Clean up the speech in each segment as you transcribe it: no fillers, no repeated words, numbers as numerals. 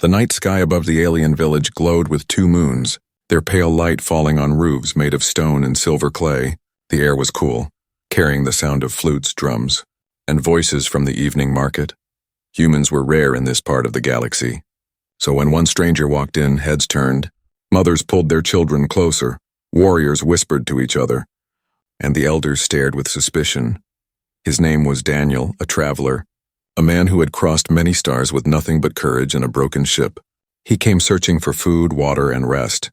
The night sky above the alien village glowed with two moons, their pale light falling on roofs made of stone and silver clay. The air was cool, carrying the sound of flutes, drums, and voices from the evening market. Humans were rare in this part of the galaxy, so when one stranger walked in, heads turned, mothers pulled their children closer, warriors whispered to each other, and the elders stared with suspicion. His name was Daniel, a traveler, a man who had crossed many stars with nothing but courage and a broken ship. He came searching for food, water, and rest,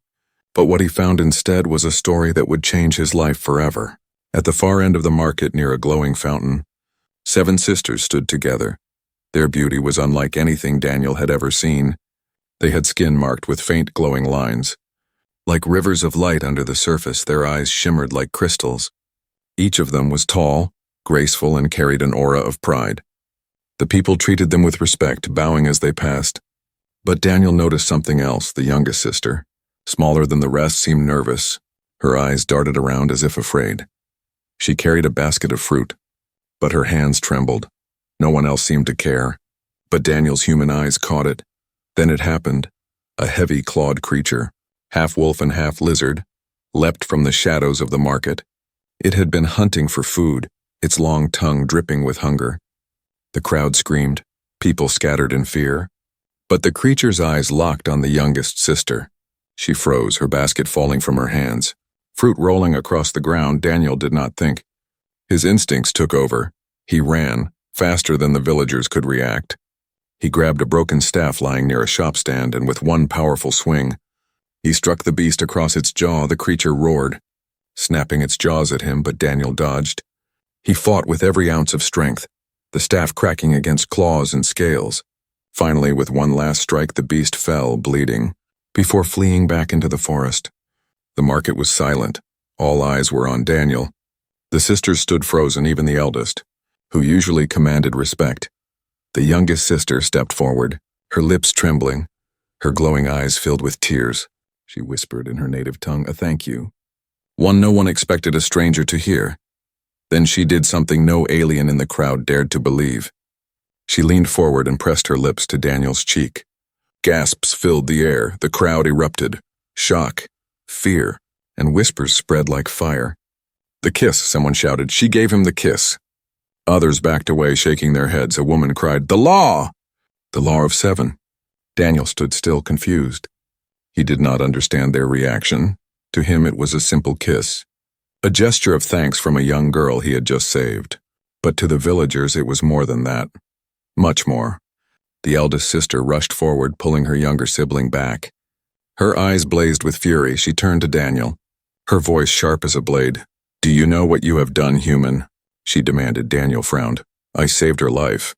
but what he found instead was a story that would change his life forever. At the far end of the market near a glowing fountain, 7 sisters stood together. Their beauty was unlike anything Daniel had ever seen. They had skin marked with faint glowing lines. Like rivers of light under the surface, their eyes shimmered like crystals. Each of them was tall, graceful, and carried an aura of pride. The people treated them with respect, bowing as they passed. But Daniel noticed something else. The youngest sister, smaller than the rest, seemed nervous. Her eyes darted around as if afraid. She carried a basket of fruit, but her hands trembled. No one else seemed to care, but Daniel's human eyes caught it. Then it happened. A heavy, clawed creature, half wolf and half lizard, leapt from the shadows of the market. It had been hunting for food, its long tongue dripping with hunger. The crowd screamed, people scattered in fear, but the creature's eyes locked on the youngest sister. She froze, her basket falling from her hands. Fruit rolling across the ground, Daniel did not think. His instincts took over. He ran, faster than the villagers could react. He grabbed a broken staff lying near a shop stand, and with one powerful swing, he struck the beast across its jaw. The creature roared, snapping its jaws at him, but Daniel dodged. He fought with every ounce of strength, the staff cracking against claws and scales. Finally, with one last strike, the beast fell, bleeding, before fleeing back into the forest. The market was silent. All eyes were on Daniel. The sisters stood frozen, even the eldest, who usually commanded respect. The youngest sister stepped forward, her lips trembling, her glowing eyes filled with tears. She whispered in her native tongue, "A thank you." One no one expected a stranger to hear. Then she did something no alien in the crowd dared to believe. She leaned forward and pressed her lips to Daniel's cheek. Gasps filled the air. The crowd erupted. Shock, fear, and whispers spread like fire. "The kiss," someone shouted. "She gave him the kiss." Others backed away, shaking their heads. A woman cried, "The law!" The law of 7. Daniel stood still, confused. He did not understand their reaction. To him it was a simple kiss, a gesture of thanks from a young girl he had just saved. But to the villagers it was more than that. Much more. The eldest sister rushed forward, pulling her younger sibling back. Her eyes blazed with fury. She turned to Daniel, her voice sharp as a blade. "Do you know what you have done, human?" she demanded. Daniel frowned. "I saved her life."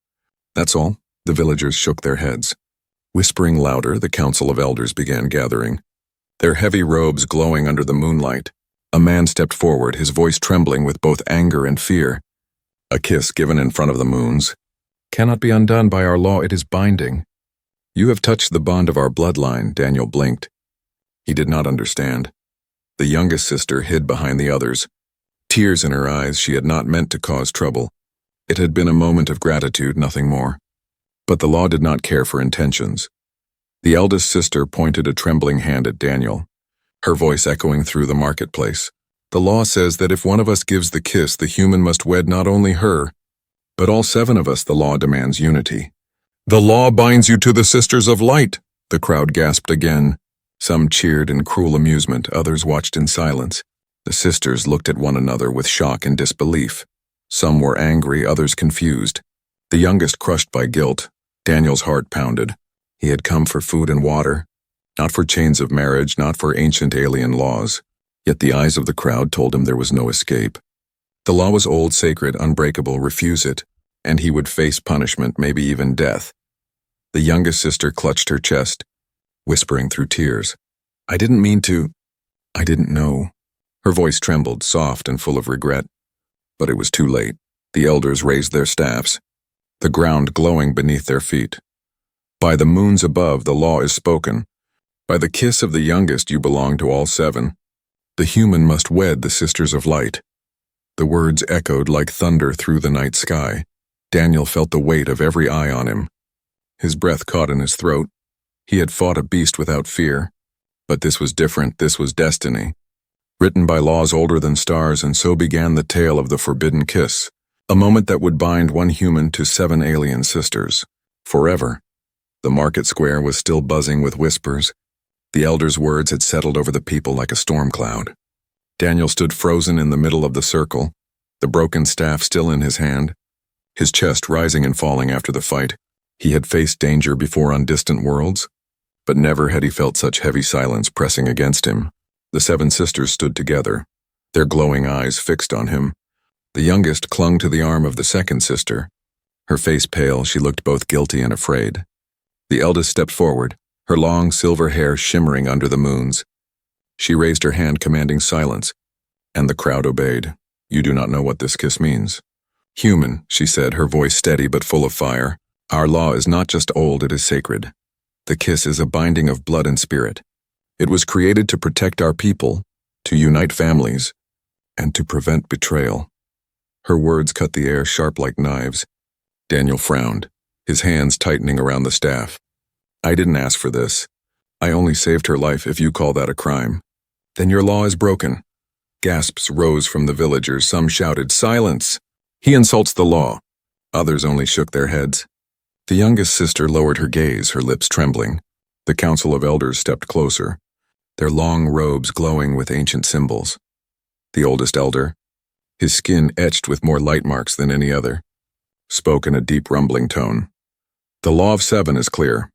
"That's all." The villagers shook their heads. Whispering louder, the council of elders began gathering, their heavy robes glowing under the moonlight. A man stepped forward, his voice trembling with both anger and fear. "A kiss given in front of the moons cannot be undone by our law. It is binding. You have touched the bond of our bloodline." Daniel blinked. He did not understand. The youngest sister hid behind the others, tears in her eyes. She had not meant to cause trouble. It had been a moment of gratitude, nothing more. But the law did not care for intentions. The eldest sister pointed a trembling hand at Daniel, her voice echoing through the marketplace. "The law says that if one of us gives the kiss, the human must wed not only her, but all 7 of us. The law demands unity." "The law binds you to the Sisters of Light," the crowd gasped again. Some cheered in cruel amusement, others watched in silence. The sisters looked at one another with shock and disbelief. Some were angry, others confused. The youngest crushed by guilt. Daniel's heart pounded. He had come for food and water, not for chains of marriage, not for ancient alien laws. Yet the eyes of the crowd told him there was no escape. The law was old, sacred, unbreakable. Refuse it, and he would face punishment, maybe even death. The youngest sister clutched her chest, whispering through tears, "I didn't mean to. I didn't know." Her voice trembled, soft and full of regret. But it was too late. The elders raised their staffs, the ground glowing beneath their feet. "By the moons above, the law is spoken. By the kiss of the youngest, you belong to all 7. The human must wed the Sisters of Light." The words echoed like thunder through the night sky. Daniel felt the weight of every eye on him. His breath caught in his throat. He had fought a beast without fear. But this was different, this was destiny. Written by laws older than stars, and so began the tale of the forbidden kiss, a moment that would bind one human to 7 alien sisters. Forever. The market square was still buzzing with whispers. The elder's words had settled over the people like a storm cloud. Daniel stood frozen in the middle of the circle, the broken staff still in his hand, his chest rising and falling after the fight. He had faced danger before on distant worlds, but never had he felt such heavy silence pressing against him. The 7 sisters stood together, their glowing eyes fixed on him. The youngest clung to the arm of the second sister. Her face pale, she looked both guilty and afraid. The eldest stepped forward, her long silver hair shimmering under the moons. She raised her hand commanding silence, and the crowd obeyed. You do not know what this kiss means. Human, she said, her voice steady but full of fire. Our law is not just old, it is sacred. The kiss is a binding of blood and spirit. It was created to protect our people, to unite families, and to prevent betrayal. Her words cut the air sharp like knives. Daniel frowned, his hands tightening around the staff. I didn't ask for this. I only saved her life if you call that a crime. Then your law is broken. Gasps rose from the villagers. Some shouted, silence! He insults the law. Others only shook their heads. The youngest sister lowered her gaze, her lips trembling. The council of elders stepped closer, their long robes glowing with ancient symbols. The oldest elder, his skin etched with more light marks than any other, spoke in a deep rumbling tone. The law of 7 is clear.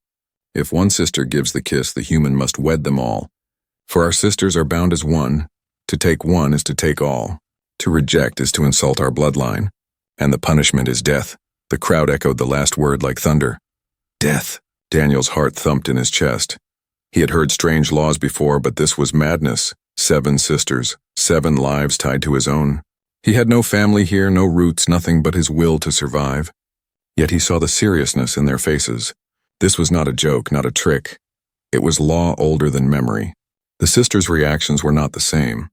If one sister gives the kiss, the human must wed them all. For our sisters are bound as one. To take one is to take all. To reject is to insult our bloodline. And the punishment is death. The crowd echoed the last word like thunder. Death. Daniel's heart thumped in his chest. He had heard strange laws before, but this was madness. 7 sisters, 7 lives tied to his own. He had no family here, no roots, nothing but his will to survive. Yet he saw the seriousness in their faces. This was not a joke, not a trick. It was law older than memory. The sisters' reactions were not the same.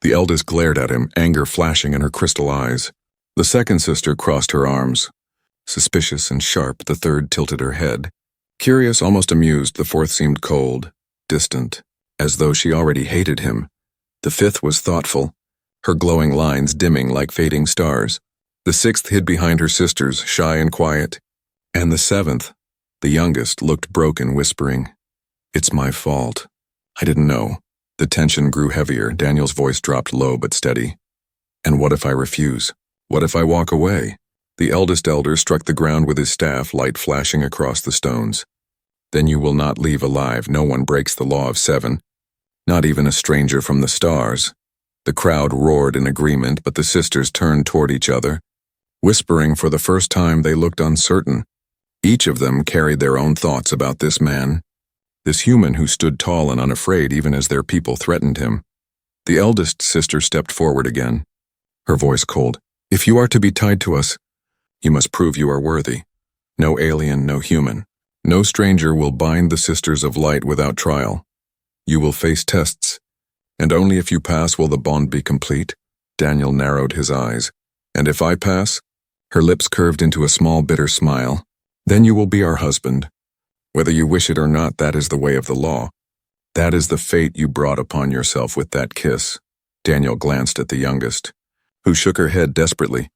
The eldest glared at him, anger flashing in her crystal eyes. The second sister crossed her arms. Suspicious and sharp, the third tilted her head. Curious, almost amused, the fourth seemed cold, distant, as though she already hated him. The fifth was thoughtful, her glowing lines dimming like fading stars. The sixth hid behind her sisters, shy and quiet. And the 7th, the youngest, looked broken, whispering, It's my fault. I didn't know. The tension grew heavier. Daniel's voice dropped low but steady. And what if I refuse? What if I walk away? The eldest elder struck the ground with his staff, light flashing across the stones. Then you will not leave alive. No one breaks the law of 7. Not even a stranger from the stars. The crowd roared in agreement, but the sisters turned toward each other. Whispering for the first time, they looked uncertain. Each of them carried their own thoughts about this man, this human who stood tall and unafraid even as their people threatened him. The eldest sister stepped forward again, her voice cold. If you are to be tied to us, you must prove you are worthy. No alien, no human. No stranger will bind the sisters of light without trial. You will face tests, and only if you pass will the bond be complete. Daniel narrowed his eyes. And if I pass? Her lips curved into a small bitter smile. Then you will be our husband. Whether you wish it or not, that is the way of the law. That is the fate you brought upon yourself with that kiss. Daniel glanced at the youngest, who shook her head desperately,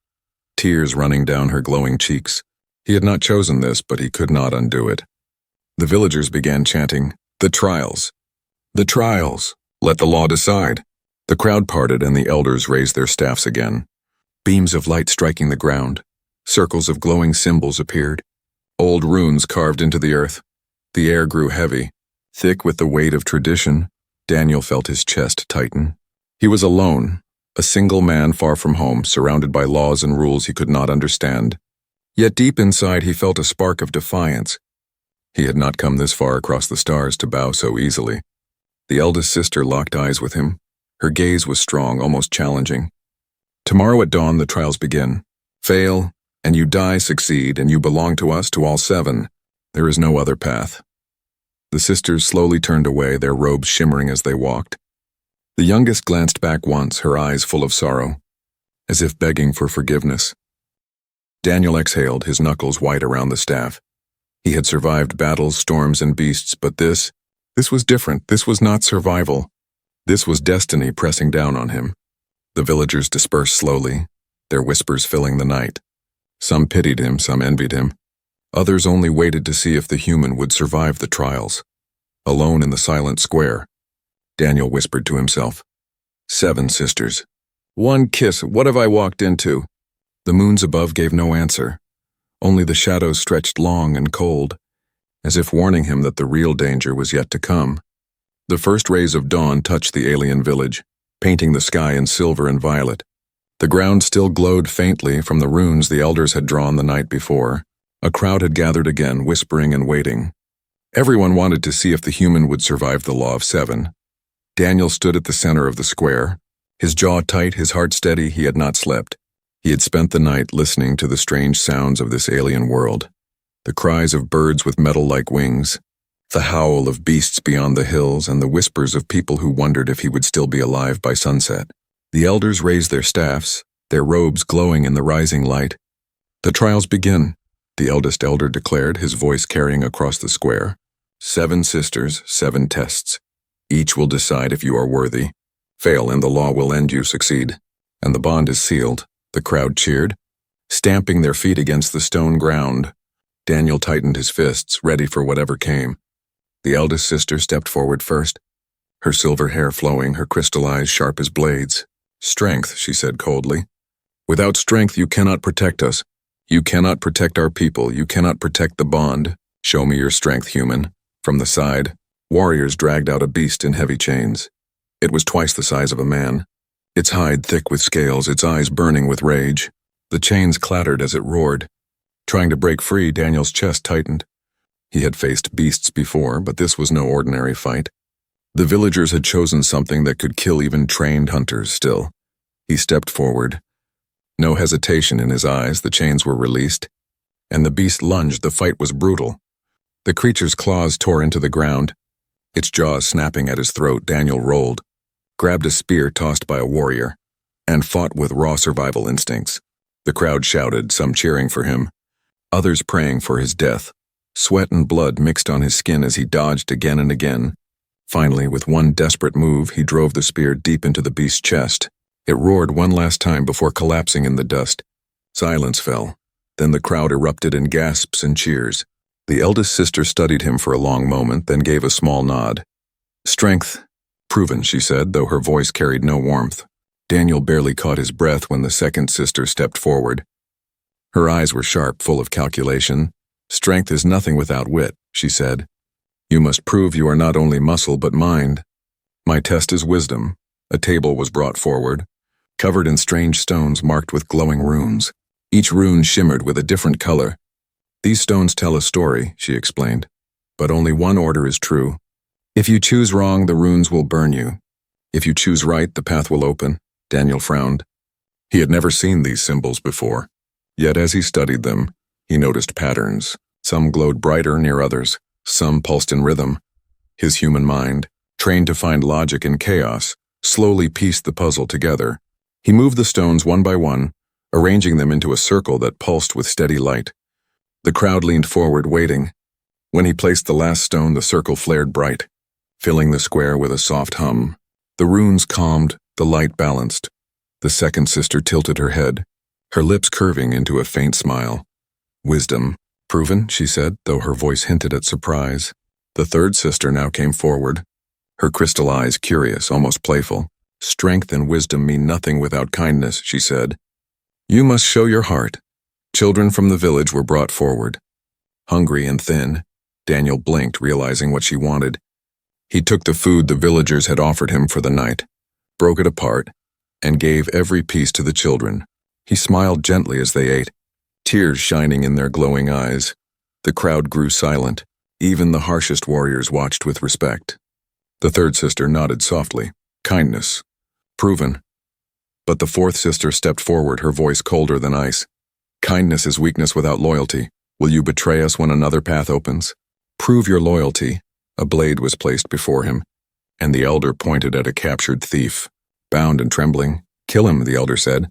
tears running down her glowing cheeks. He had not chosen this, but he could not undo it. The villagers began chanting, The trials! The trials! Let the law decide. The crowd parted and the elders raised their staffs again. Beams of light striking the ground. Circles of glowing symbols appeared. Old runes carved into the earth. The air grew heavy, thick with the weight of tradition. Daniel felt his chest tighten. He was alone, a single man far from home, surrounded by laws and rules he could not understand. Yet deep inside he felt a spark of defiance. He had not come this far across the stars to bow so easily. The eldest sister locked eyes with him. Her gaze was strong, almost challenging. Tomorrow at dawn the trials begin. Fail, and you die. Succeed, and you belong to us, to all 7. There is no other path. The sisters slowly turned away, their robes shimmering as they walked. The youngest glanced back once, her eyes full of sorrow, as if begging for forgiveness. Daniel exhaled, his knuckles white around the staff. He had survived battles, storms, and beasts, but this was different. This was not survival. This was destiny pressing down on him. The villagers dispersed slowly, their whispers filling the night. Some pitied him, some envied him. Others only waited to see if the human would survive the trials. Alone in the silent square, Daniel whispered to himself, 7 sisters. 1 kiss, what have I walked into? The moons above gave no answer. Only the shadows stretched long and cold, as if warning him that the real danger was yet to come. The first rays of dawn touched the alien village, painting the sky in silver and violet. The ground still glowed faintly from the runes the elders had drawn the night before. A crowd had gathered again, whispering and waiting. Everyone wanted to see if the human would survive the Law of 7. Daniel stood at the center of the square. His jaw tight, his heart steady, he had not slept. He had spent the night listening to the strange sounds of this alien world. The cries of birds with metal-like wings, the howl of beasts beyond the hills, and the whispers of people who wondered if he would still be alive by sunset. The elders raised their staffs, their robes glowing in the rising light. The trials begin, the eldest elder declared, his voice carrying across the square. 7 sisters, 7 tests. Each will decide if you are worthy. Fail and the law will end, you succeed. And the bond is sealed. The crowd cheered, stamping their feet against the stone ground. Daniel tightened his fists, ready for whatever came. The eldest sister stepped forward first, her silver hair flowing, her crystal eyes sharp as blades. Strength, she said coldly. Without strength you cannot protect us. You cannot protect our people. You cannot protect the bond. Show me your strength, human. From the side, warriors dragged out a beast in heavy chains. It was twice the size of a man, its hide thick with scales, its eyes burning with rage. The chains clattered as it roared. Trying to break free, Daniel's chest tightened. He had faced beasts before, but this was no ordinary fight. The villagers had chosen something that could kill even trained hunters still. He stepped forward. No hesitation in his eyes, the chains were released, and the beast lunged. The fight was brutal. The creature's claws tore into the ground. Its jaws snapping at his throat, Daniel rolled, grabbed a spear tossed by a warrior, and fought with raw survival instincts. The crowd shouted, some cheering for him, others praying for his death. Sweat and blood mixed on his skin as he dodged again and again. Finally, with one desperate move, he drove the spear deep into the beast's chest. It roared one last time before collapsing in the dust. Silence fell. Then the crowd erupted in gasps and cheers. The eldest sister studied him for a long moment, then gave a small nod. Strength, proven, she said, though her voice carried no warmth. Daniel barely caught his breath when the second sister stepped forward. Her eyes were sharp, full of calculation. Strength is nothing without wit, she said. You must prove you are not only muscle but mind. My test is wisdom. A table was brought forward, covered in strange stones marked with glowing runes. Each rune shimmered with a different color. These stones tell a story, she explained, but only one order is true. If you choose wrong, the runes will burn you. If you choose right, the path will open. Daniel frowned. He had never seen these symbols before. Yet as he studied them, he noticed patterns. Some glowed brighter near others. Some pulsed in rhythm. His human mind, trained to find logic in chaos, slowly pieced the puzzle together. He moved the stones one by one, arranging them into a circle that pulsed with steady light. The crowd leaned forward, waiting. When he placed the last stone, the circle flared bright, filling the square with a soft hum. The runes calmed, the light balanced. The second sister tilted her head, her lips curving into a faint smile. Wisdom, proven, she said, though her voice hinted at surprise. The third sister now came forward, her crystal eyes curious, almost playful. Strength and wisdom mean nothing without kindness, she said. You must show your heart. Children from the village were brought forward. Hungry and thin, Daniel blinked, realizing what she wanted. He took the food the villagers had offered him for the night, broke it apart, and gave every piece to the children. He smiled gently as they ate, tears shining in their glowing eyes. The crowd grew silent. Even the harshest warriors watched with respect. The third sister nodded softly. Kindness. Proven. But the fourth sister stepped forward, her voice colder than ice. Kindness is weakness without loyalty. Will you betray us when another path opens? Prove your loyalty. A blade was placed before him, and the elder pointed at a captured thief. Bound and trembling. Kill him, the elder said.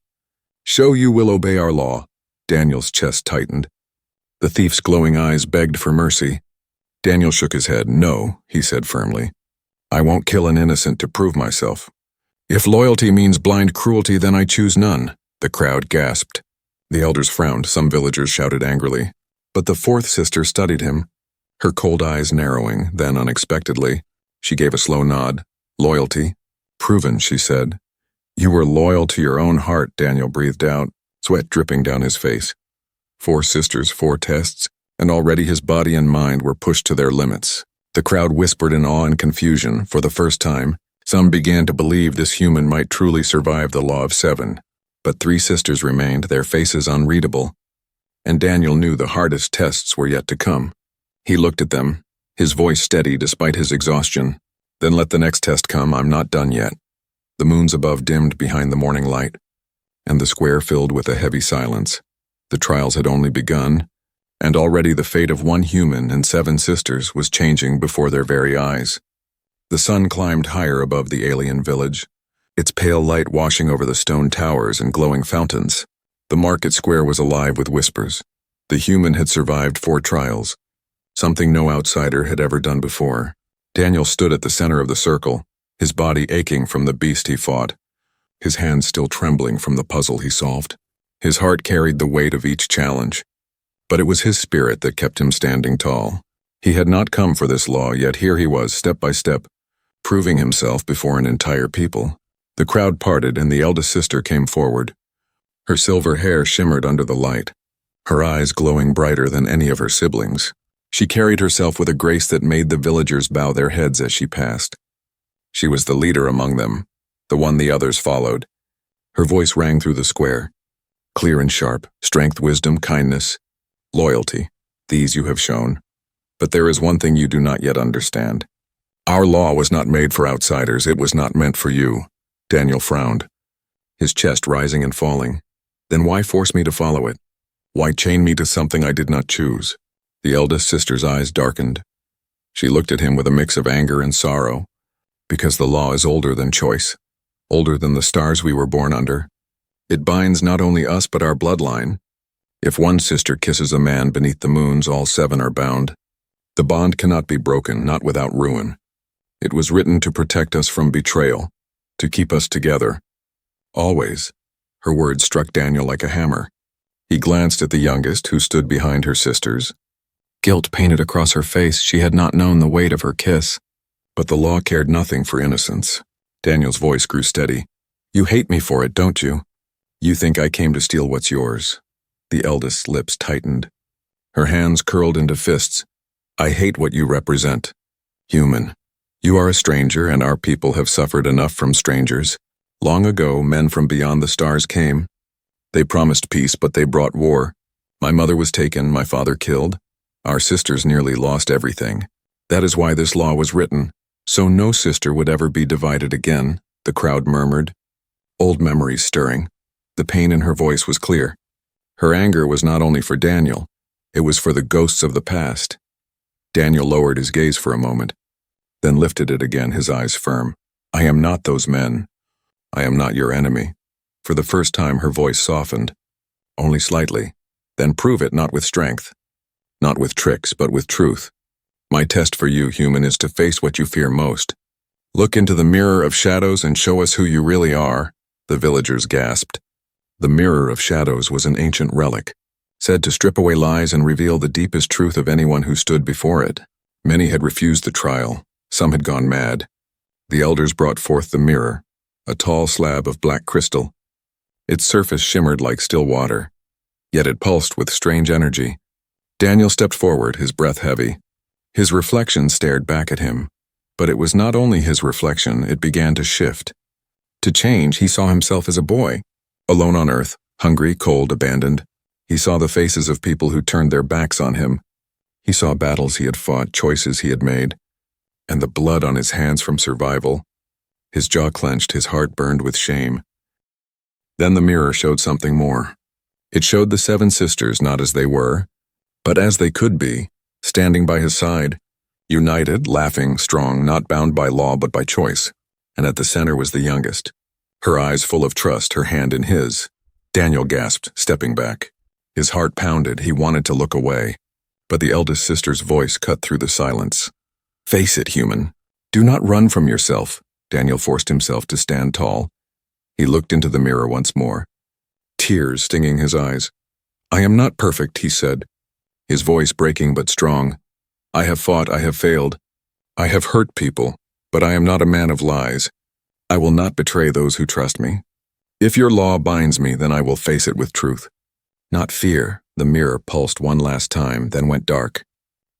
Show you will obey our law. Daniel's chest tightened. The thief's glowing eyes begged for mercy. Daniel shook his head. "No," he said firmly. "I won't kill an innocent to prove myself. If loyalty means blind cruelty, then I choose none." The crowd gasped. The elders frowned. Some villagers shouted angrily. But the fourth sister studied him, her cold eyes narrowing. Then, unexpectedly, she gave a slow nod. "Loyalty? Proven," she said. "You were loyal to your own heart," Daniel breathed out, sweat dripping down his face. 4 sisters, 4 tests, and already his body and mind were pushed to their limits. The crowd whispered in awe and confusion. For the first time, some began to believe this human might truly survive the Law of 7. But 3 sisters remained, their faces unreadable. And Daniel knew the hardest tests were yet to come. He looked at them, his voice steady despite his exhaustion. "Then let the next test come. I'm not done yet." The moons above dimmed behind the morning light, and the square filled with a heavy silence. The trials had only begun, and already the fate of 1 human and 7 sisters was changing before their very eyes. The sun climbed higher above the alien village, its pale light washing over the stone towers and glowing fountains. The market square was alive with whispers. The human had survived 4 trials, something no outsider had ever done before. Daniel stood at the center of the circle, his body aching from the beast he fought, his hands still trembling from the puzzle he solved. His heart carried the weight of each challenge, but it was his spirit that kept him standing tall. He had not come for this law, yet here he was, step by step, proving himself before an entire people. The crowd parted, and the eldest sister came forward. Her silver hair shimmered under the light, her eyes glowing brighter than any of her siblings. She carried herself with a grace that made the villagers bow their heads as she passed. She was the leader among them, the one the others followed. Her voice rang through the square, clear and sharp. "Strength, wisdom, kindness, loyalty, these you have shown. But there is one thing you do not yet understand. Our law was not made for outsiders. It was not meant for you." Daniel frowned, his chest rising and falling. "Then why force me to follow it? Why chain me to something I did not choose?" The eldest sister's eyes darkened. She looked at him with a mix of anger and sorrow. "Because the law is older than choice, older than the stars we were born under. It binds not only us but our bloodline. If one sister kisses a man beneath the moons, all 7 are bound. The bond cannot be broken, not without ruin. It was written to protect us from betrayal, to keep us together. Always." Her words struck Daniel like a hammer. He glanced at the youngest, who stood behind her sisters. Guilt painted across her face. She had not known the weight of her kiss. But the law cared nothing for innocence. Daniel's voice grew steady. "You hate me for it, don't you? You think I came to steal what's yours." The eldest's lips tightened. Her hands curled into fists. "I hate what you represent. Human. You are a stranger, and our people have suffered enough from strangers. Long ago, men from beyond the stars came. They promised peace, but they brought war. My mother was taken, my father killed. Our sisters nearly lost everything. That is why this law was written, so no sister would ever be divided again," the crowd murmured, old memories stirring. The pain in her voice was clear. Her anger was not only for Daniel, it was for the ghosts of the past. Daniel lowered his gaze for a moment, then lifted it again, his eyes firm. "I am not those men. I am not your enemy." For the first time her voice softened, only slightly. "Then prove it, not with strength, not with tricks, but with truth. My test for you, human, is to face what you fear most. Look into the mirror of shadows and show us who you really are." The villagers gasped. The mirror of shadows was an ancient relic, said to strip away lies and reveal the deepest truth of anyone who stood before it. Many had refused the trial. Some had gone mad. The elders brought forth the mirror, a tall slab of black crystal. Its surface shimmered like still water, yet it pulsed with strange energy. Daniel stepped forward, his breath heavy. His reflection stared back at him, but it was not only his reflection, it began to shift. To change, he saw himself as a boy, alone on earth, hungry, cold, abandoned. He saw the faces of people who turned their backs on him. He saw battles he had fought, choices he had made, and the blood on his hands from survival. His jaw clenched, his heart burned with shame. Then the mirror showed something more. It showed the 7 sisters not as they were, but as they could be, standing by his side, united, laughing, strong, not bound by law but by choice. And at the center was the youngest, her eyes full of trust, her hand in his. Daniel gasped, stepping back. His heart pounded. He wanted to look away. But the eldest sister's voice cut through the silence. "Face it, human. Do not run from yourself." Daniel forced himself to stand tall. He looked into the mirror once more, tears stinging his eyes. "I am not perfect," he said, his voice breaking but strong. "I have fought, I have failed. I have hurt people, but I am not a man of lies. I will not betray those who trust me. If your law binds me, then I will face it with truth." Not fear. The mirror pulsed one last time, then went dark.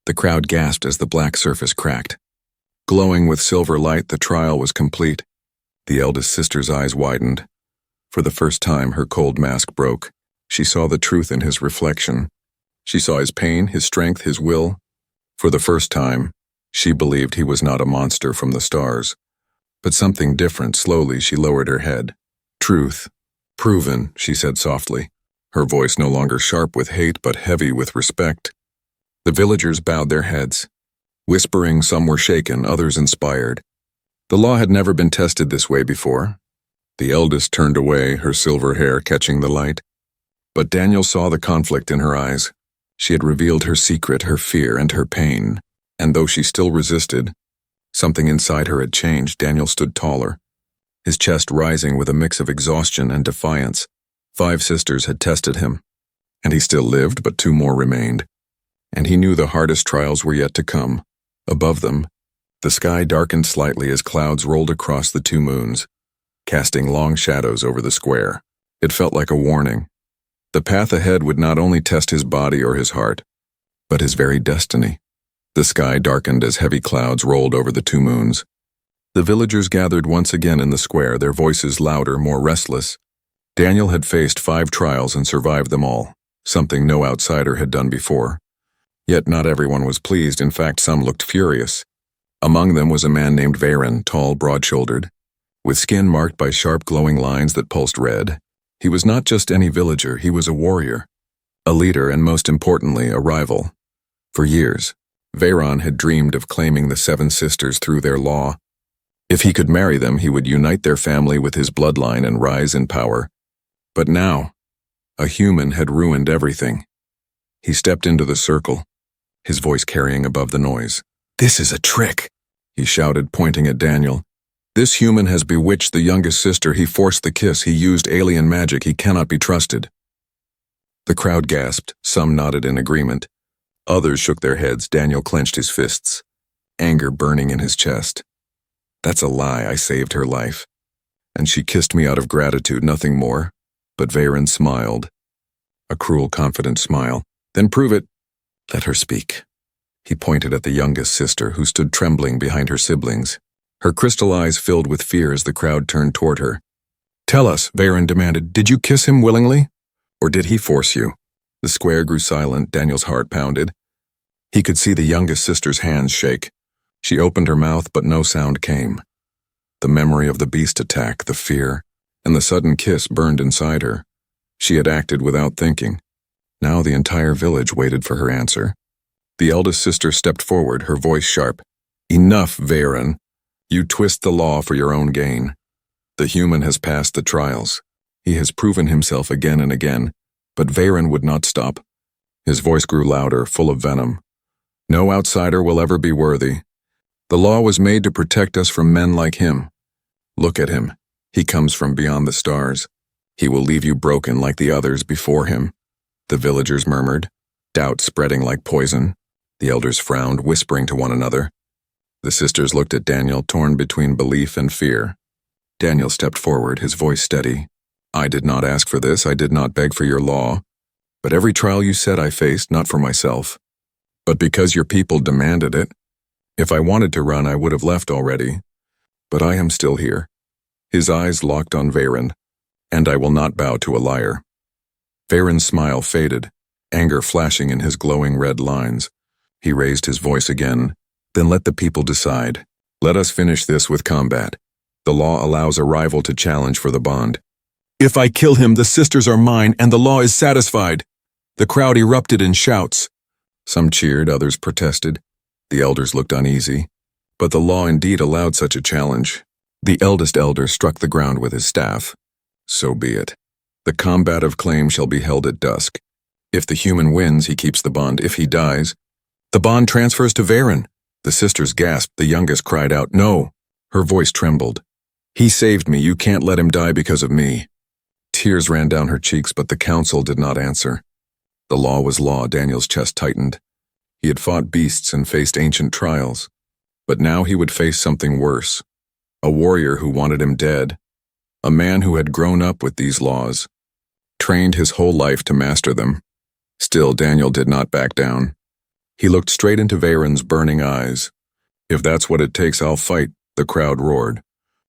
The crowd gasped as the black surface cracked. Glowing with silver light, the trial was complete. The eldest sister's eyes widened. For the first time, her cold mask broke. She saw the truth in his reflection. She saw his pain, his strength, his will. For the first time, she believed he was not a monster from the stars. But something different. Slowly, she lowered her head. "Truth. Proven," she said softly, her voice no longer sharp with hate but heavy with respect. The villagers bowed their heads. Whispering, some were shaken, others inspired. The law had never been tested this way before. The eldest turned away, her silver hair catching the light. But Daniel saw the conflict in her eyes. She had revealed her secret, her fear, and her pain. And though she still resisted, something inside her had changed. Daniel stood taller, his chest rising with a mix of exhaustion and defiance. 5 sisters had tested him, and he still lived, but 2 more remained. And he knew the hardest trials were yet to come. Above them, the sky darkened slightly as clouds rolled across the 2 moons, casting long shadows over the square. It felt like a warning. The path ahead would not only test his body or his heart, but his very destiny. The sky darkened as heavy clouds rolled over the 2 moons. The villagers gathered once again in the square, their voices louder, more restless. Daniel had faced 5 trials and survived them all, something no outsider had done before. Yet not everyone was pleased. In fact, some looked furious. Among them was a man named Varen, tall, broad-shouldered, with skin marked by sharp glowing lines that pulsed red. He was not just any villager, he was a warrior, a leader, and most importantly, a rival. For years, Varen had dreamed of claiming the 7 sisters through their law. If he could marry them, he would unite their family with his bloodline and rise in power. But now, a human had ruined everything. He stepped into the circle, his voice carrying above the noise. "This is a trick," he shouted, pointing at Daniel. "This human has bewitched the youngest sister. He forced the kiss. He used alien magic. He cannot be trusted." The crowd gasped. Some nodded in agreement. Others shook their heads. Daniel clenched his fists, anger burning in his chest. "That's a lie. I saved her life. And she kissed me out of gratitude, nothing more." But Varen smiled, a cruel, confident smile. "Then prove it." "Let her speak." He pointed at the youngest sister, who stood trembling behind her siblings. Her crystal eyes filled with fear as the crowd turned toward her. "Tell us," Varen demanded, "did you kiss him willingly? Or did he force you?" The square grew silent. Daniel's heart pounded. He could see the youngest sister's hands shake. She opened her mouth, but no sound came. The memory of the beast attack, the fear, and the sudden kiss burned inside her. She had acted without thinking. Now the entire village waited for her answer. The eldest sister stepped forward, her voice sharp. "Enough, Varen. You twist the law for your own gain. The human has passed the trials. He has proven himself again and again." But Varen would not stop. His voice grew louder, full of venom. "No outsider will ever be worthy. The law was made to protect us from men like him. Look at him. He comes from beyond the stars. He will leave you broken like the others before him." The villagers murmured, doubt spreading like poison. The elders frowned, whispering to one another. The sisters looked at Daniel, torn between belief and fear. Daniel stepped forward, his voice steady. "I did not ask for this. I did not beg for your law. But every trial you said I faced, not for myself, but because your people demanded it. If I wanted to run, I would have left already. But I am still here." His eyes locked on Varen. "And I will not bow to a liar." Varen's smile faded, anger flashing in his glowing red lines. He raised his voice again. "Then let the people decide. Let us finish this with combat. The law allows a rival to challenge for the bond." "If I kill him, the sisters are mine, and the law is satisfied." The crowd erupted in shouts. Some cheered, others protested. The elders looked uneasy. But the law indeed allowed such a challenge. The eldest elder struck the ground with his staff. "So be it. The combat of claim shall be held at dusk. If the human wins, he keeps the bond. If he dies, the bond transfers to Varen. The sisters gasped. The youngest cried out, "No!" Her voice trembled. "He saved me. You can't let him die because of me." Tears ran down her cheeks, but the council did not answer. The law was law. Daniel's chest tightened. He had fought beasts and faced ancient trials. But now he would face something worse. A warrior who wanted him dead. A man who had grown up with these laws, trained his whole life to master them. Still, Daniel did not back down. He looked straight into Varen's burning eyes. "If that's what it takes, I'll fight," the crowd roared.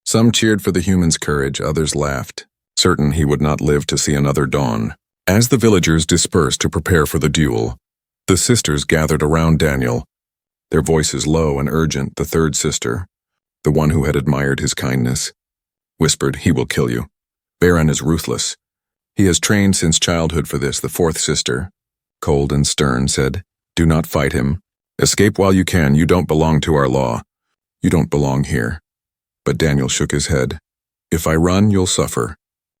Some cheered for the human's courage, others laughed, certain he would not live to see another dawn. As the villagers dispersed to prepare for the duel, the sisters gathered around Daniel, their voices low and urgent. The third sister, the one who had admired his kindness, whispered, "He will kill you. Varen is ruthless. He has trained since childhood for this." The fourth sister, cold and stern, said, "Do not fight him. Escape while you can. You don't belong to our law. You don't belong here." But Daniel shook his head. "If I run, you'll suffer.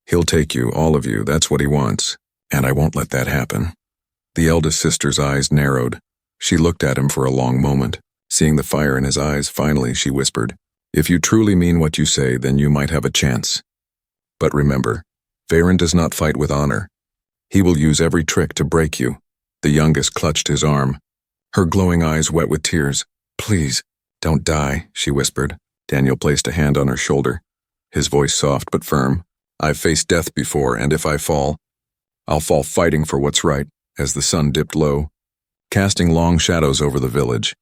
He'll take you, all of you. That's what he wants. And I won't let that happen." The eldest sister's eyes narrowed. She looked at him for a long moment. Seeing the fire in his eyes, finally she whispered, "If you truly mean what you say, then you might have a chance. But remember, Varen does not fight with honor. He will use every trick to break you." The youngest clutched his arm, her glowing eyes wet with tears. "Please, don't die," she whispered. Daniel placed a hand on her shoulder, his voice soft but firm. "I've faced death before, and if I fall, I'll fall fighting for what's right." As the sun dipped low, casting long shadows over the village,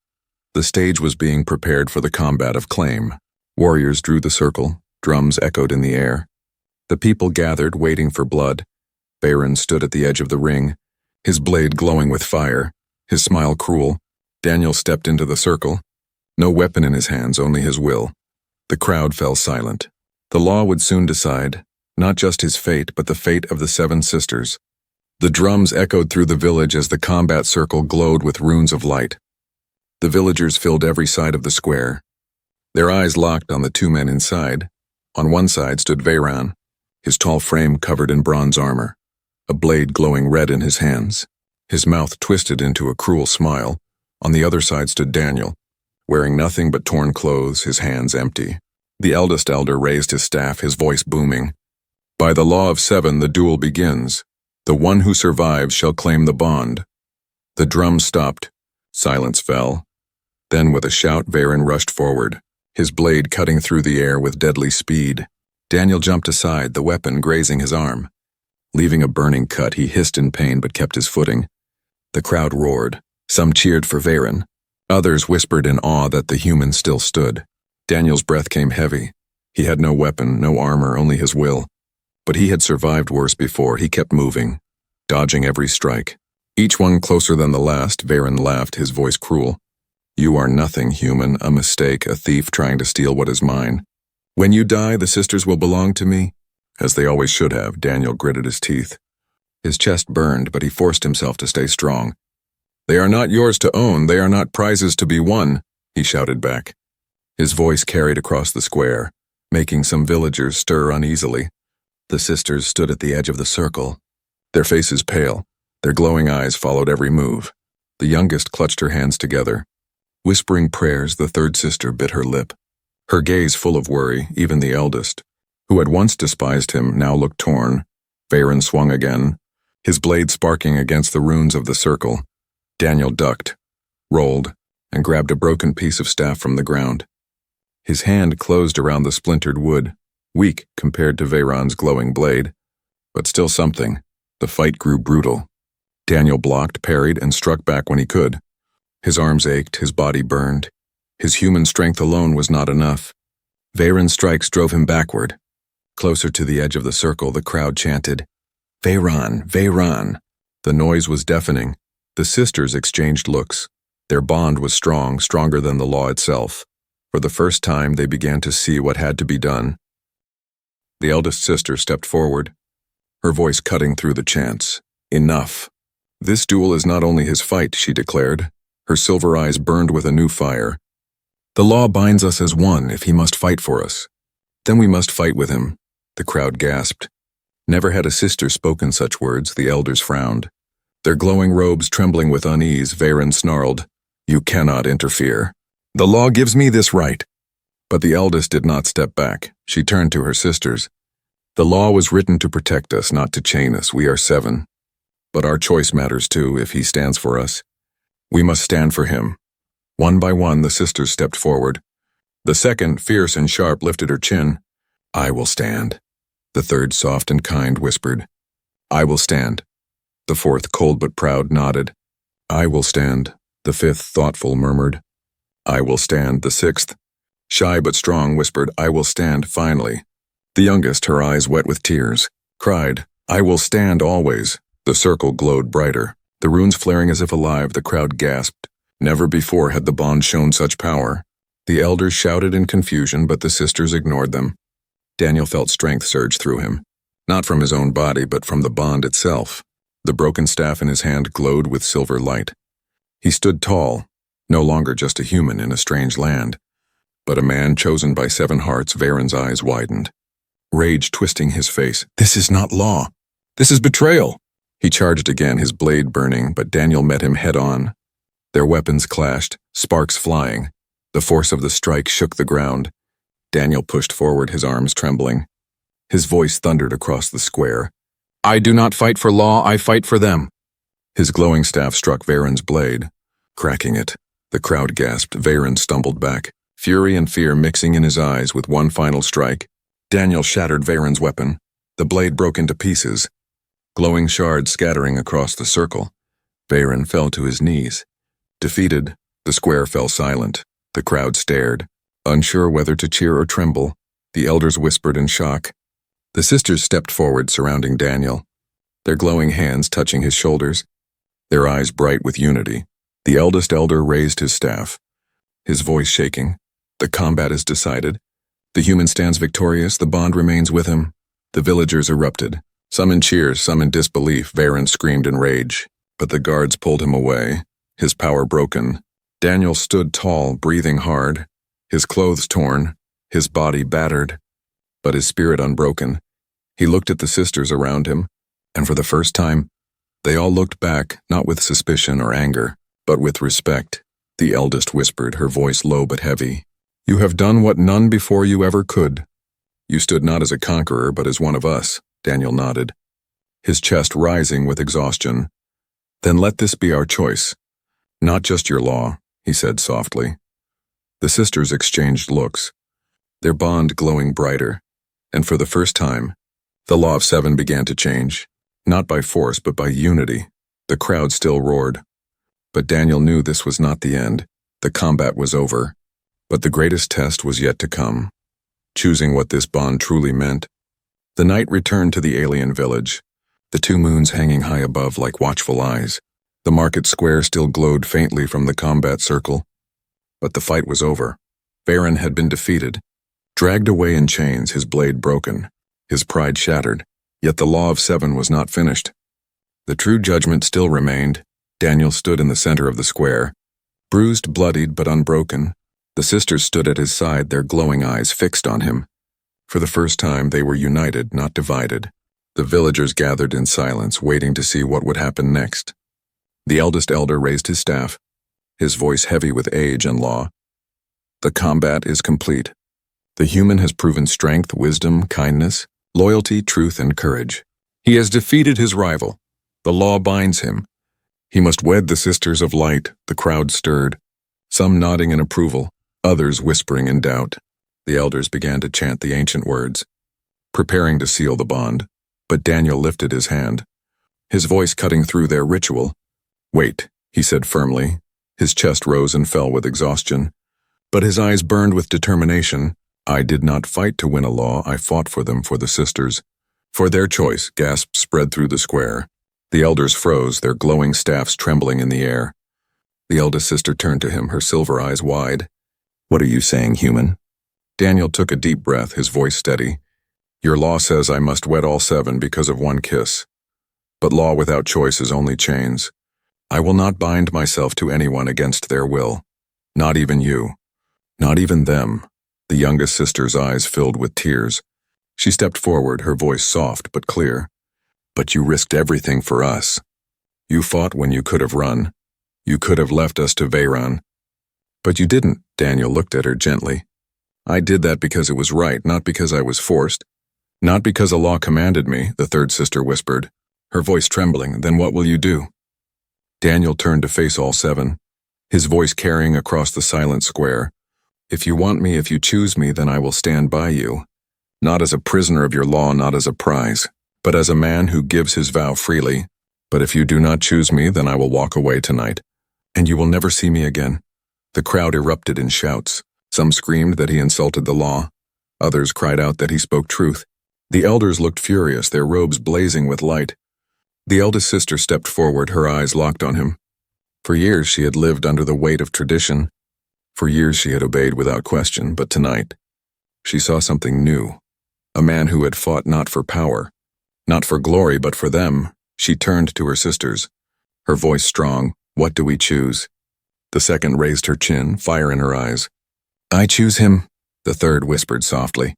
the stage was being prepared for the combat of claim. Warriors drew the circle, drums echoed in the air. The people gathered, waiting for blood. Varen stood at the edge of the ring, his blade glowing with fire, his smile cruel. Daniel stepped into the circle, no weapon in his hands, only his will. The crowd fell silent. The law would soon decide, not just his fate, but the fate of the seven sisters. The drums echoed through the village as the combat circle glowed with runes of light. The villagers filled every side of the square, their eyes locked on the two men inside. On one side stood Varen, his tall frame covered in bronze armor, a blade glowing red in his hands, his mouth twisted into a cruel smile. On the other side stood Daniel, wearing nothing but torn clothes, his hands empty. The eldest elder raised his staff, his voice booming. "By the law of seven, the duel begins. The one who survives shall claim the bond." The drums stopped. Silence fell. Then with a shout, Varen rushed forward, his blade cutting through the air with deadly speed. Daniel jumped aside, the weapon grazing his arm. Leaving a burning cut, he hissed in pain but kept his footing. The crowd roared. Some cheered for Varen. Others whispered in awe that the human still stood. Daniel's breath came heavy. He had no weapon, no armor, only his will. But he had survived worse before. He kept moving, dodging every strike. Each one closer than the last. Varen laughed, his voice cruel. "You are nothing, human, a mistake, a thief trying to steal what is mine. When you die, the sisters will belong to me." As they always should have. Daniel gritted his teeth. His chest burned, but he forced himself to stay strong. "They are not yours to own, they are not prizes to be won," he shouted back. His voice carried across the square, making some villagers stir uneasily. The sisters stood at the edge of the circle, their faces pale. Their glowing eyes followed every move. The youngest clutched her hands together. Whispering prayers, the third sister bit her lip, her gaze full of worry. Even the eldest, who had once despised him, now looked torn. Varen swung again, his blade sparking against the runes of the circle. Daniel ducked, rolled, and grabbed a broken piece of staff from the ground. His hand closed around the splintered wood, weak compared to Varen's glowing blade, but still something. The fight grew brutal. Daniel blocked, parried, and struck back when he could. His arms ached, his body burned. His human strength alone was not enough. Varen's strikes drove him backward. Closer to the edge of the circle, the crowd chanted, "Varen, Varen." The noise was deafening. The sisters exchanged looks. Their bond was strong, stronger than the law itself. For the first time, they began to see what had to be done. The eldest sister stepped forward, her voice cutting through the chants. "Enough. This duel is not only his fight," she declared. Her silver eyes burned with a new fire. "The law binds us as one. If he must fight for us, then we must fight with him." The crowd gasped. Never had a sister spoken such words. The elders frowned. Their glowing robes trembling with unease, Varen snarled, "You cannot interfere. The law gives me this right." But the eldest did not step back. She turned to her sisters. "The law was written to protect us, not to chain us. We are 7. But our choice matters too, if he stands for us. We must stand for him." One by one, the sisters stepped forward. The second, fierce and sharp, lifted her chin. "I will stand." The third, soft and kind, whispered, "I will stand." The fourth, cold but proud, nodded. "I will stand." The fifth, thoughtful, murmured, "I will stand." The sixth, shy but strong, whispered, "I will stand." Finally, the youngest, her eyes wet with tears, cried, "I will stand always." The circle glowed brighter, the runes flaring as if alive. The crowd gasped. Never before had the bond shown such power. The elders shouted in confusion, but the sisters ignored them. Daniel felt strength surge through him, not from his own body, but from the bond itself. The broken staff in his hand glowed with silver light. He stood tall, no longer just a human in a strange land, but a man chosen by 7 hearts. Varen's eyes widened, rage twisting his face. "This is not law. This is betrayal." He charged again, his blade burning, but Daniel met him head-on. Their weapons clashed, sparks flying. The force of the strike shook the ground. Daniel pushed forward, his arms trembling. His voice thundered across the square. "I do not fight for law, I fight for them." His glowing staff struck Varen's blade, cracking it. The crowd gasped. Varen stumbled back, fury and fear mixing in his eyes. With one final strike, Daniel shattered Varen's weapon. The blade broke into pieces, glowing shards scattering across the circle. Varen fell to his knees. Defeated, the square fell silent. The crowd stared, unsure whether to cheer or tremble. The elders whispered in shock. The sisters stepped forward, surrounding Daniel, their glowing hands touching his shoulders, their eyes bright with unity. The eldest elder raised his staff, his voice shaking. "The combat is decided. The human stands victorious, the bond remains with him." The villagers erupted, some in cheers, some in disbelief. Varen screamed in rage, but the guards pulled him away, his power broken. Daniel stood tall, breathing hard, his clothes torn, his body battered, but his spirit unbroken. He looked at the sisters around him, and for the first time, they all looked back, not with suspicion or anger, but with respect. The eldest whispered, her voice low but heavy, "You have done what none before you ever could. You stood not as a conqueror, but as one of us." Daniel nodded, his chest rising with exhaustion. "Then let this be our choice. Not just your law," he said softly. The sisters exchanged looks, their bond glowing brighter, and for the first time, the law of 7 began to change, not by force but by unity. The crowd still roared, but Daniel knew this was not the end. The combat was over, but the greatest test was yet to come, choosing what this bond truly meant. The night returned to the alien village, the 2 moons hanging high above like watchful eyes. The market square still glowed faintly from the combat circle, but the fight was over. Varen had been defeated, dragged away in chains, his blade broken, his pride shattered. Yet the law of 7 was not finished. The true judgment still remained. Daniel stood in the center of the square, bruised, bloodied, but unbroken. The sisters stood at his side, their glowing eyes fixed on him. For the first time, they were united, not divided. The villagers gathered in silence, waiting to see what would happen next. The eldest elder raised his staff, his voice heavy with age and law. "The combat is complete. The human has proven strength, wisdom, kindness, loyalty, truth, and courage. He has defeated his rival. The law binds him. He must wed the sisters of light." The crowd stirred, some nodding in approval, others whispering in doubt. The elders began to chant the ancient words, preparing to seal the bond. But Daniel lifted his hand, his voice cutting through their ritual. "Wait," he said firmly. His chest rose and fell with exhaustion, but his eyes burned with determination. "I did not fight to win a law, I fought for them, for the sisters. For their choice." Gasps spread through the square. The elders froze, their glowing staffs trembling in the air. The eldest sister turned to him, her silver eyes wide. "What are you saying, human?" Daniel took a deep breath, his voice steady. "Your law says I must wed all 7 because of one kiss. But law without choice is only chains. I will not bind myself to anyone against their will. Not even you. Not even them." The youngest sister's eyes filled with tears. She stepped forward, her voice soft but clear. "But you risked everything for us. You fought when you could have run. You could have left us to Veyron. But you didn't, Daniel looked at her gently. I did that because it was right, not because I was forced. Not because a law commanded me, the third sister whispered, her voice trembling. Then what will you do? Daniel turned to face all seven, his voice carrying across the silent square. If you want me, if you choose me, then I will stand by you. Not as a prisoner of your law, not as a prize, but as a man who gives his vow freely. But if you do not choose me, then I will walk away tonight, and you will never see me again. The crowd erupted in shouts. Some screamed that he insulted the law. Others cried out that he spoke truth. The elders looked furious, their robes blazing with light. The eldest sister stepped forward, her eyes locked on him. For years she had lived under the weight of tradition. For years she had obeyed without question, but tonight she saw something new. A man who had fought not for power, not for glory, but for them. She turned to her sisters, her voice strong. What do we choose? The second raised her chin, fire in her eyes. I choose him, the third whispered softly.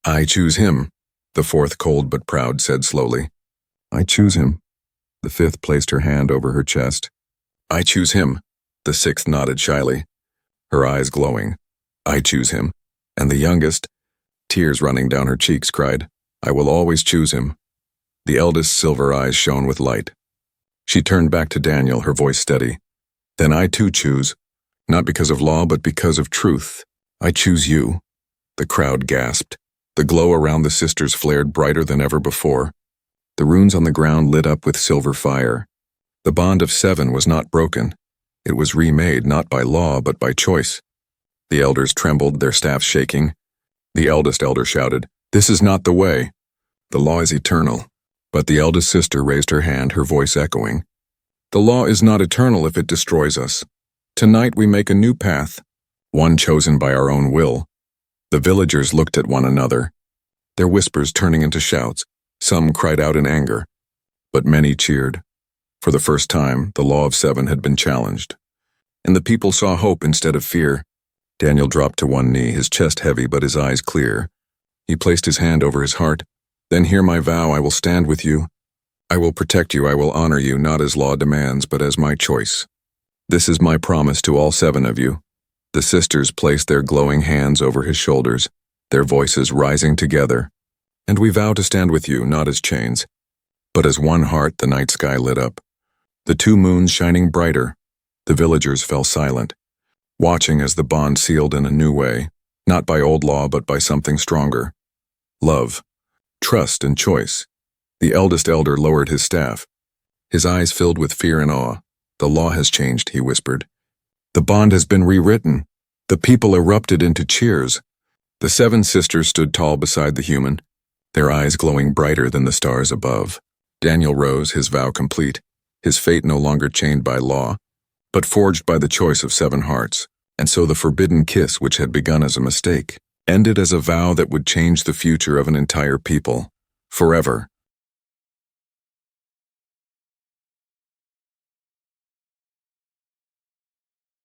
I choose him, the fourth, cold but proud, said slowly. I choose him. The fifth placed her hand over her chest. I choose him, the sixth nodded shyly, her eyes glowing. I choose him. And the youngest, tears running down her cheeks, cried, I will always choose him. The eldest's silver eyes shone with light. She turned back to Daniel, her voice steady. Then I too choose, not because of law, but because of truth. I choose you. The crowd gasped. The glow around the sisters flared brighter than ever before. The runes on the ground lit up with silver fire. The bond of seven was not broken. It was remade not by law, but by choice. The elders trembled, their staffs shaking. The eldest elder shouted, This is not the way. The law is eternal. But the eldest sister raised her hand, her voice echoing. The law is not eternal if it destroys us. Tonight we make a new path, one chosen by our own will. The villagers looked at one another, their whispers turning into shouts. Some cried out in anger, but many cheered. For the first time, the law of seven had been challenged, and the people saw hope instead of fear. Daniel dropped to one knee, his chest heavy but his eyes clear. He placed his hand over his heart. Then hear my vow, I will stand with you. I will protect you, I will honor you, not as law demands, but as my choice. This is my promise to all seven of you. The sisters placed their glowing hands over his shoulders, their voices rising together. And we vow to stand with you, not as chains, but as one heart. The night sky lit up, the two moons shining brighter. The villagers fell silent, watching as the bond sealed in a new way, not by old law, but by something stronger. Love, trust, and choice. The eldest elder lowered his staff, his eyes filled with fear and awe. The law has changed, he whispered. The bond has been rewritten. The people erupted into cheers. The seven sisters stood tall beside the human, their eyes glowing brighter than the stars above. Daniel rose, his vow complete, his fate no longer chained by law, but forged by the choice of seven hearts. And so the forbidden kiss, which had begun as a mistake, ended as a vow that would change the future of an entire people, forever.